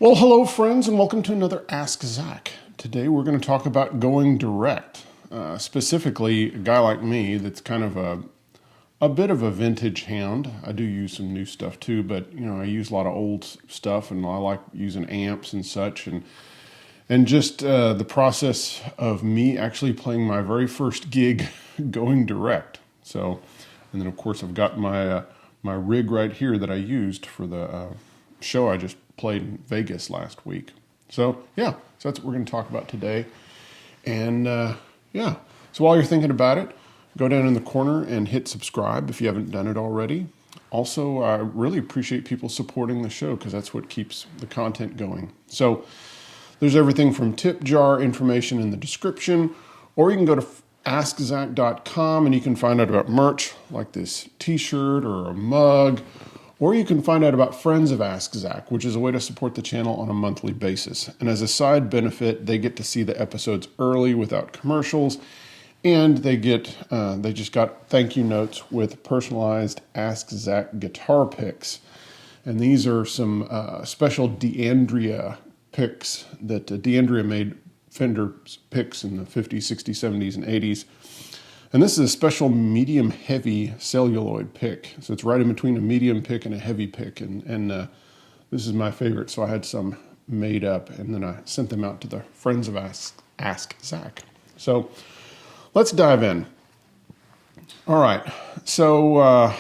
Well, hello friends, and welcome to another Ask Zach. Today we're going to talk about going direct. Specifically, a guy like me that's kind of a bit of a vintage hound. I do use some new stuff too, but I use a lot of old stuff, and I like using amps and such, and just the process of me actually playing my very first gig going direct. So, and then of course I've got my rig right here that I used for the show I just played in Vegas last week. So that's what we're going to talk about today. And so while you're thinking about it, go down in the corner and hit subscribe if you haven't done it already. Also, I really appreciate people supporting the show because that's what keeps the content going. So there's everything from tip jar information in the description, or you can go to askzach.com and you can find out about merch like this t-shirt or a mug. Or you can find out about Friends of Ask Zach, which is a way to support the channel on a monthly basis. And as a side benefit, they get to see the episodes early without commercials, and they just got thank you notes with personalized Ask Zach guitar picks. And these are some special D'Andrea picks that D'Andrea made Fender picks in the 50s, 60s, 70s, and 80s. And this is a special medium-heavy celluloid pick. So it's right in between a medium pick and a heavy pick. And this is my favorite, so I had some made up. And then I sent them out to the Friends of Ask Zach. So let's dive in. All right. So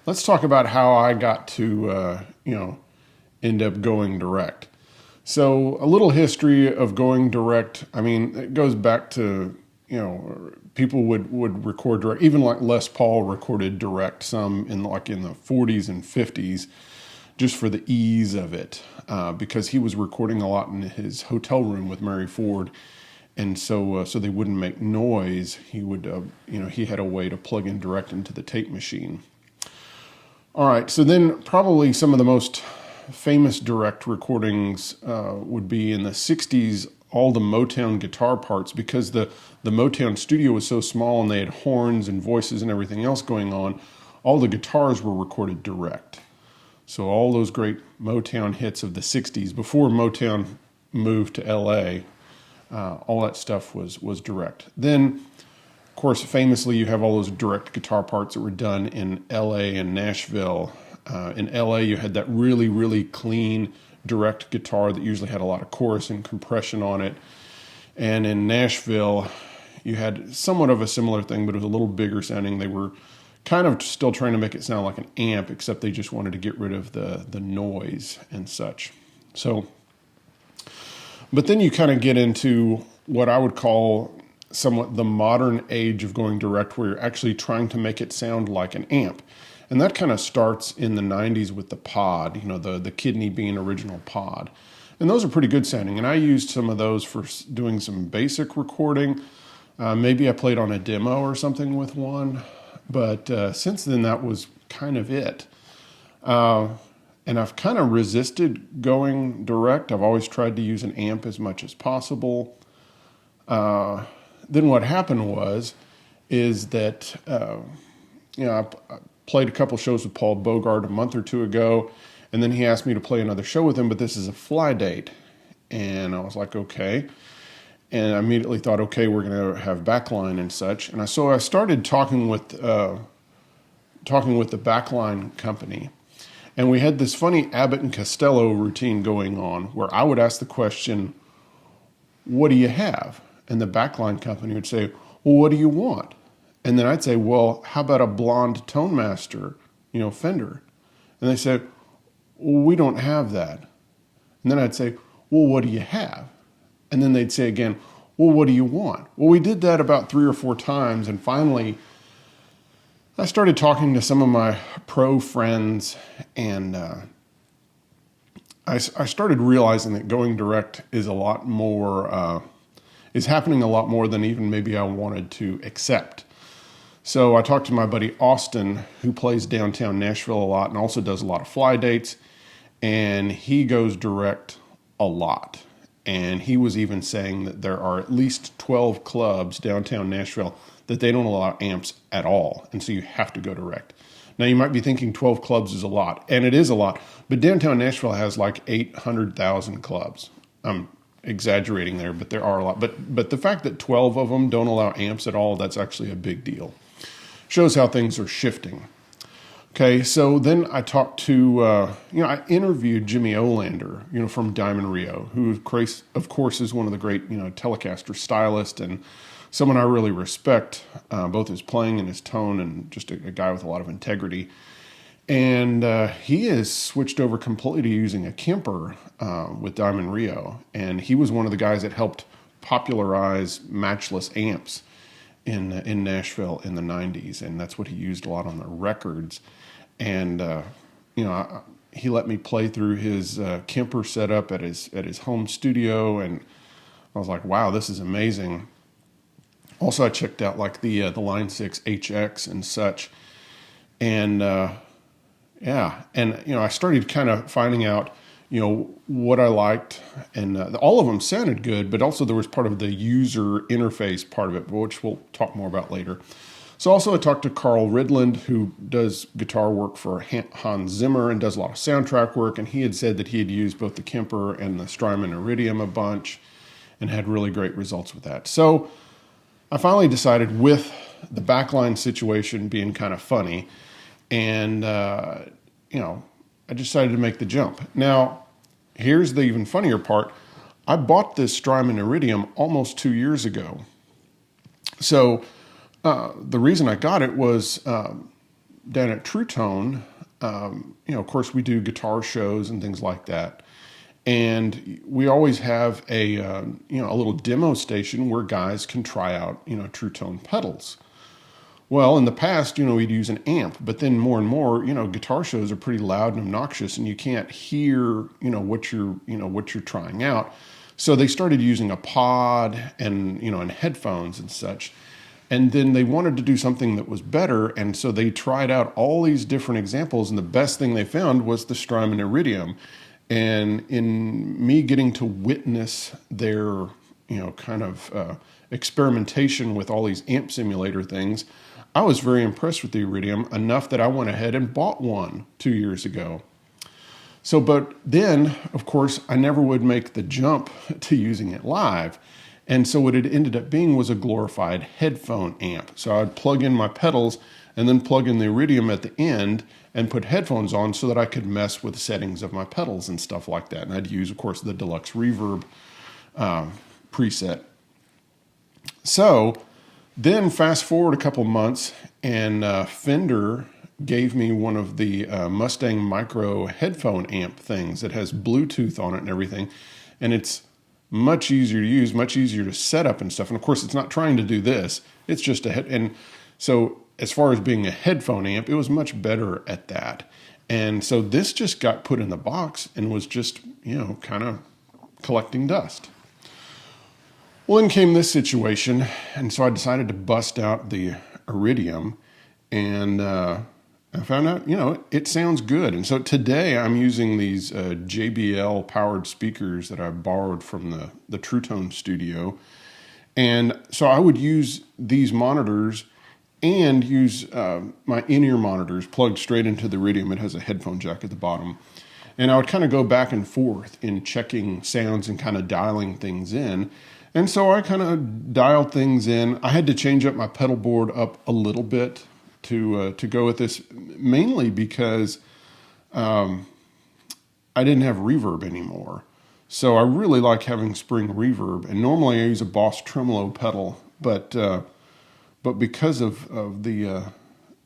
let's talk about how I got to, end up going direct. So a little history of going direct. I mean, it goes back to, people would record direct, even like Les Paul recorded direct some in the 40s and 50s, just for the ease of it, because he was recording a lot in his hotel room with Mary Ford, and so they wouldn't make noise. He would, he had a way to plug in direct into the tape machine. All right, so then probably some of the most famous direct recordings would be in the 60s. All the Motown guitar parts, because the Motown studio was so small and they had horns and voices and everything else going on, all the guitars were recorded direct. So all those great Motown hits of the 60s, before Motown moved to LA, all that stuff was direct. Then, of course, famously, you have all those direct guitar parts that were done in LA and Nashville. In LA, you had that really, really clean direct guitar that usually had a lot of chorus and compression on it. And in Nashville, you had somewhat of a similar thing, but it was a little bigger sounding. They were kind of still trying to make it sound like an amp, except they just wanted to get rid of the noise and such. So, but then you kind of get into what I would call somewhat the modern age of going direct, where you're actually trying to make it sound like an amp. And that kind of starts in the 90s with the pod, the Kidney Bean original pod. And those are pretty good sounding. And I used some of those for doing some basic recording. Maybe I played on a demo or something with one. But since then, that was kind of it. And I've kind of resisted going direct. I've always tried to use an amp as much as possible. Then what happened is that, I played a couple shows with Paul Bogart a month or two ago, and then he asked me to play another show with him, but this is a fly date. And I was like, okay. And I immediately thought, okay, we're going to have backline and such. And so I started talking with the backline company. And we had this funny Abbott and Costello routine going on, where I would ask the question, what do you have? And the backline company would say, well, what do you want? And then I'd say, well, how about a blonde Tone Master, Fender? And they said, well, we don't have that. And then I'd say, well, what do you have? And then they'd say again, well, what do you want? Well, we did that about 3 or 4 times. And finally, I started talking to some of my pro friends, and I started realizing that going direct is a lot more, is happening a lot more than even maybe I wanted to accept. So I talked to my buddy Austin, who plays downtown Nashville a lot and also does a lot of fly dates, and he goes direct a lot. And he was even saying that there are at least 12 clubs downtown Nashville that they don't allow amps at all, and so you have to go direct. Now you might be thinking 12 clubs is a lot, and it is a lot, but downtown Nashville has like 800,000 clubs. I'm exaggerating there, but there are a lot. But the fact that 12 of them don't allow amps at all, that's actually a big deal. Shows how things are shifting. Okay, so then I talked to, I interviewed Jimmy Olander, from Diamond Rio, who, of course, is one of the great, Telecaster stylists and someone I really respect, both his playing and his tone, and just a guy with a lot of integrity. And he has switched over completely to using a Kemper with Diamond Rio. And he was one of the guys that helped popularize matchless amps in Nashville in the 90s. And that's what he used a lot on the records. And, he let me play through his Kemper setup at his home studio. And I was like, wow, this is amazing. Also, I checked out like the Line 6 HX and such. And, I started kind of finding out, what I liked, and all of them sounded good, but also there was part of the user interface part of it, which we'll talk more about later. So also I talked to Carl Ridland, who does guitar work for Hans Zimmer and does a lot of soundtrack work, and he had said that he had used both the Kemper and the Strymon Iridium a bunch and had really great results with that. So I finally decided, with the backline situation being kind of funny, and, I decided to make the jump. Now, here's the even funnier part. I bought this Strymon Iridium almost 2 years ago. So the reason I got it was down at True Tone. Of course, we do guitar shows and things like that. And we always have a little demo station where guys can try out, True Tone pedals. Well, in the past, we'd use an amp, but then more and more, guitar shows are pretty loud and obnoxious, and you can't hear, what you're trying out. So they started using a pod and, and headphones and such. And then they wanted to do something that was better, and so they tried out all these different examples, and the best thing they found was the Strymon Iridium. And in me getting to witness their, kind of experimentation with all these amp simulator things, I was very impressed with the Iridium, enough that I went ahead and bought one 2 years ago. So, but then, of course, I never would make the jump to using it live. And so what it ended up being was a glorified headphone amp. So I'd plug in my pedals and then plug in the Iridium at the end and put headphones on so that I could mess with settings of my pedals and stuff like that. And I'd use, of course, the Deluxe Reverb preset. So then fast forward a couple months, and Fender gave me one of the Mustang Micro headphone amp things that has Bluetooth on it and everything. And it's much easier to use, much easier to set up and stuff. And of course, it's not trying to do this. It's just a head. And so as far as being a headphone amp, it was much better at that. And so this just got put in the box and was just, kind of collecting dust. Well, then came this situation, and so I decided to bust out the Iridium, and I found out, it sounds good. And so today I'm using these JBL powered speakers that I borrowed from the True Tone studio. And so I would use these monitors and use my in-ear monitors plugged straight into the Iridium. It has a headphone jack at the bottom. And I would kind of go back and forth in checking sounds and kind of dialing things in. And so I kind of dialed things in. I had to change up my pedal board up a little bit to go with this, mainly because I didn't have reverb anymore. So I really like having spring reverb. And normally I use a Boss tremolo pedal, but because of the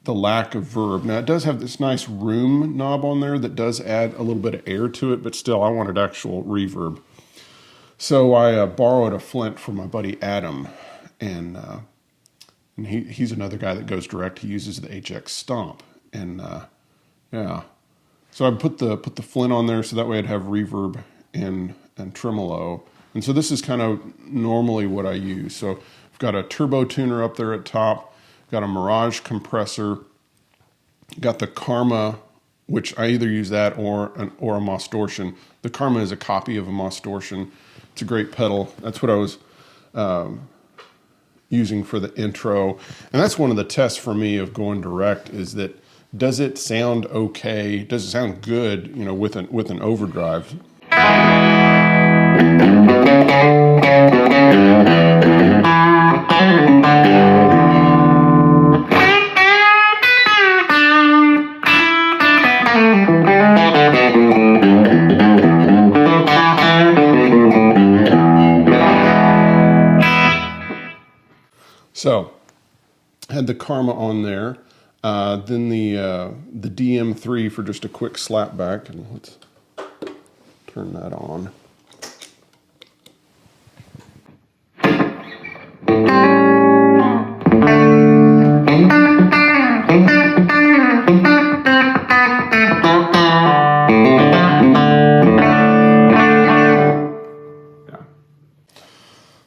lack of verb. Now it does have this nice room knob on there that does add a little bit of air to it, but still I wanted actual reverb. So I borrowed a Flint from my buddy Adam, and he's another guy that goes direct. He uses the HX Stomp, and so I put the Flint on there so that way I'd have reverb and tremolo. And so this is kind of normally what I use. So I've got a turbo tuner up there at top, got a Mirage compressor, got the Karma, which I either use that or a Mostortion. The Karma is a copy of a Mostortion. It's a great pedal. That's what I was using for the intro. And that's one of the tests for me of going direct, is that does it sound okay? Does it sound good, you know, with an overdrive? So, had the Karma on there, then the DM3 for just a quick slap back, and let's turn that on.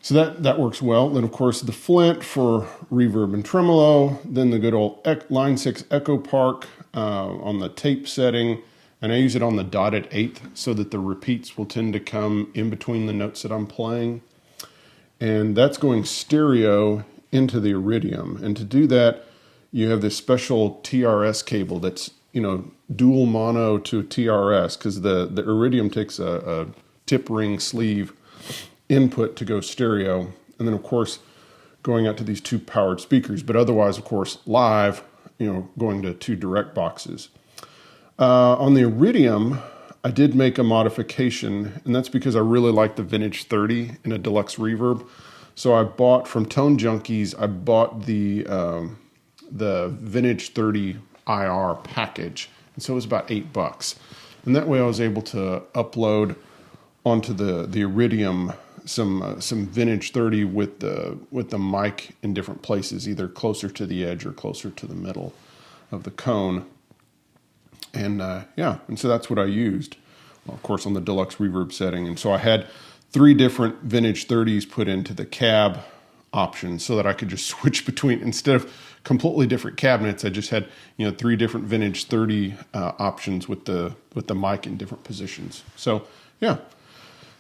So that works well. Then, of course, the Flint for reverb and tremolo. Then the good old Line 6 Echo Park on the tape setting. And I use it on the dotted eighth so that the repeats will tend to come in between the notes that I'm playing. And that's going stereo into the Iridium. And to do that, you have this special TRS cable that's, you know, dual mono to TRS, because the Iridium takes a tip ring sleeve input to go stereo, and then of course going out to these two powered speakers, but otherwise of course live, you know, going to two direct boxes. On the Iridium, I did make a modification, and that's because I really like the Vintage 30 in a deluxe reverb. So I bought from Tone Junkies, I bought the Vintage 30 IR package, and so it was about $8, and that way I was able to upload onto the Iridium some Vintage 30 with the mic in different places, either closer to the edge or closer to the middle of the cone. And yeah, and so that's what I used, well, of course, on the deluxe reverb setting. And so I had 3 different Vintage 30s put into the cab option so that I could just switch between, instead of completely different cabinets, I just had, you know, 3 different Vintage 30 options with the mic in different positions. So yeah,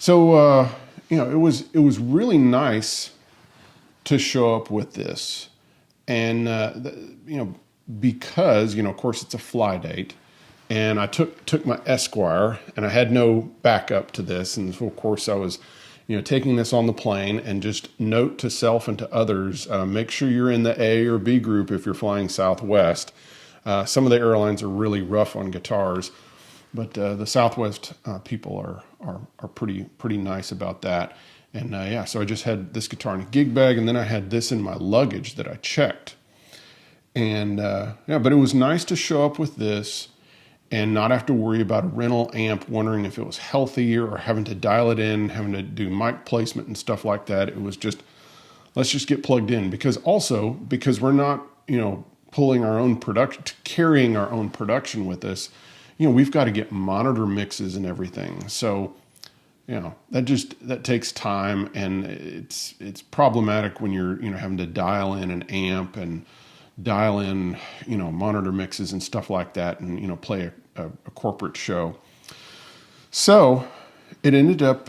so you know, it was really nice to show up with this, and you know, because, you know, of course it's a fly date, and I took my Esquire, and I had no backup to this, and so of course I was, you know, taking this on the plane, and just note to self and to others, make sure you're in the A or B group if you're flying Southwest. Some of the airlines are really rough on guitars, but the Southwest people are pretty nice about that. And yeah, so I just had this guitar in a gig bag, and then I had this in my luggage that I checked. And yeah, but it was nice to show up with this and not have to worry about a rental amp, wondering if it was healthy, or having to dial it in, having to do mic placement and stuff like that. It was just, let's just get plugged in, because we're not, you know, pulling our own production, carrying our own production with us. You know, we've got to get monitor mixes and everything. So, you know, that takes time, and it's problematic when you're, you know, having to dial in an amp and dial in, you know, monitor mixes and stuff like that, and, you know, play a corporate show. So it ended up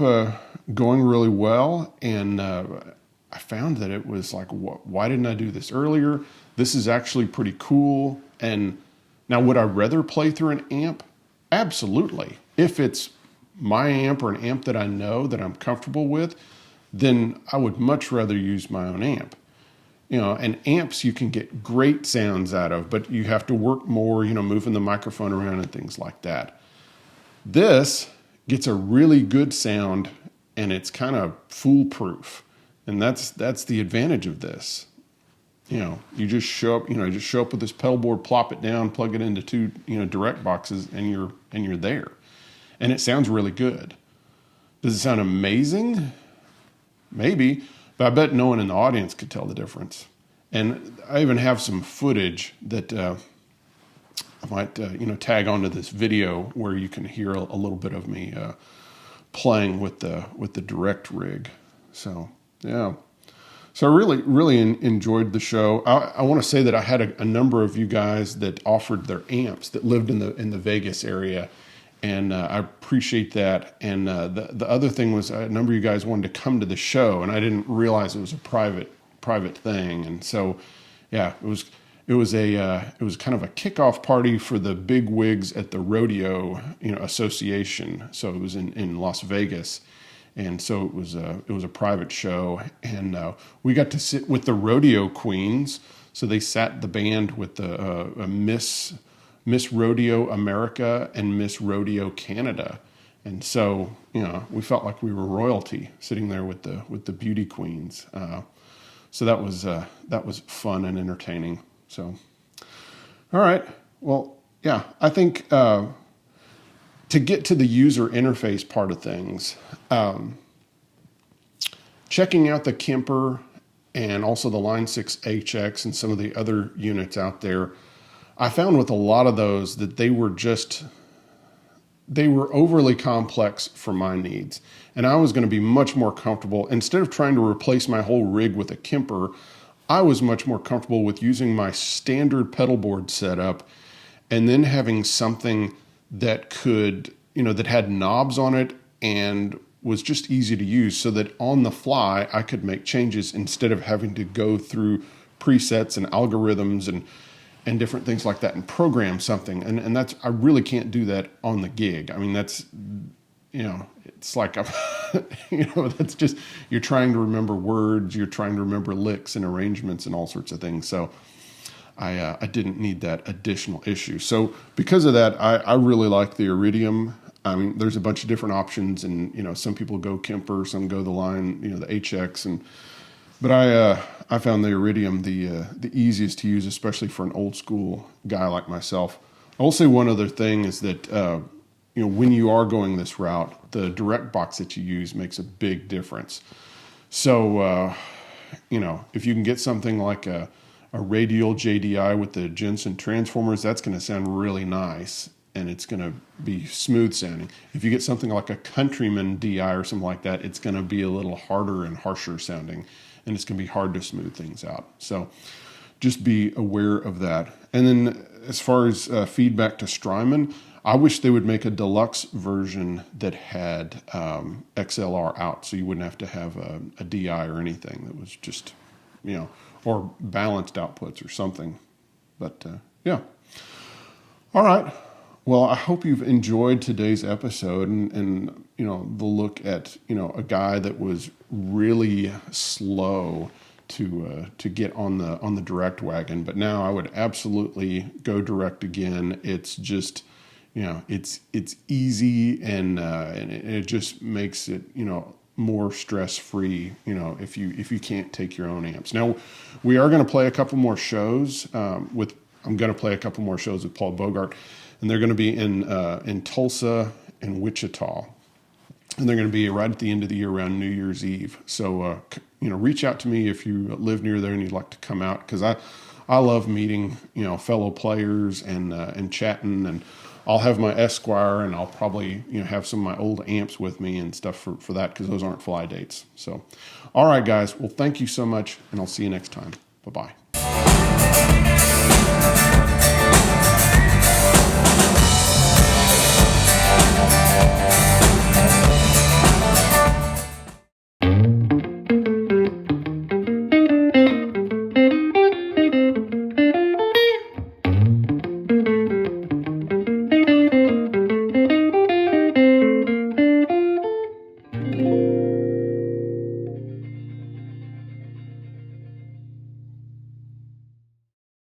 going really well, and I found that it was like, why didn't I do this earlier? This is actually pretty cool. And now, would I rather play through an amp? Absolutely. If it's my amp, or an amp that I know that I'm comfortable with, then I would much rather use my own amp. You know, and amps you can get great sounds out of, but you have to work more, you know, moving the microphone around and things like that. This gets a really good sound, and it's kind of foolproof. And that's the advantage of this. You know, you just show up with this pedal board, plop it down, plug it into 2, you know, direct boxes, and you're there. And it sounds really good. Does it sound amazing? Maybe, but I bet no one in the audience could tell the difference. And I even have some footage that I might you know, tag onto this video, where you can hear a little bit of me playing with the direct rig. So yeah. So I really enjoyed the show. I want to say that I had a number of you guys that offered their amps that lived in the Vegas area, and I appreciate that. And the other thing was, a number of you guys wanted to come to the show, and I didn't realize it was a private thing. And so, yeah, it was. it was kind of a kickoff party for the big wigs at the rodeo, association. So it was in Las Vegas. And so it was a private show, and we got to sit with the rodeo queens. So they sat the band with the Miss Rodeo America and Miss Rodeo Canada, and so we felt like we were royalty sitting there with the beauty queens. So that was fun and entertaining. So, all right, well, yeah, I think to get to the user interface part of things, checking out the Kemper and also the Line 6 HX and some of the other units out there, I found with a lot of those that they were overly complex for my needs. And I was going to be much more comfortable, instead of trying to replace my whole rig with a Kemper, I was much more comfortable with using my standard pedal board setup and then having something that could, that had knobs on it and was just easy to use, so that on the fly I could make changes instead of having to go through presets and algorithms and different things like that and program something. And that's, I really can't do that on the gig. I mean, that's, it's like, that's just, you're trying to remember words, you're trying to remember licks and arrangements and all sorts of things. So I didn't need that additional issue. So because of that, I really like the Iridium. I mean, there's a bunch of different options, and some people go Kemper, some go the Line, the HX, but I found the Iridium the easiest to use, especially for an old school guy like myself. I will say one other thing is that when you are going this route, the direct box that you use makes a big difference. So if you can get something like a radial JDI with the Jensen transformers, that's going to sound really nice, and it's going to be smooth sounding. If you get something like a Countryman DI or something like that, it's going to be a little harder and harsher sounding, and it's going to be hard to smooth things out. So just be aware of that. And then as far as feedback to Strymon, I wish they would make a deluxe version that had XLR out, so you wouldn't have to have a DI or anything. That was just, or balanced outputs or something. But yeah. All right. Well, I hope you've enjoyed today's episode and the look at, a guy that was really slow to get on the direct wagon, but now I would absolutely go direct again. It's just, it's easy and it just makes it, more stress-free, if you can't take your own amps. Now, we are going to play a couple more shows I'm going to play a couple more shows with Paul Bogart. And they're going to be in Tulsa and Wichita, and they're going to be right at the end of the year around New Year's Eve. So reach out to me if you live near there and you'd like to come out, because I love meeting fellow players and chatting. And I'll have my Esquire, and I'll probably have some of my old amps with me and stuff for that, because those aren't fly dates. So, all right, guys. Well, thank you so much, and I'll see you next time. Bye bye.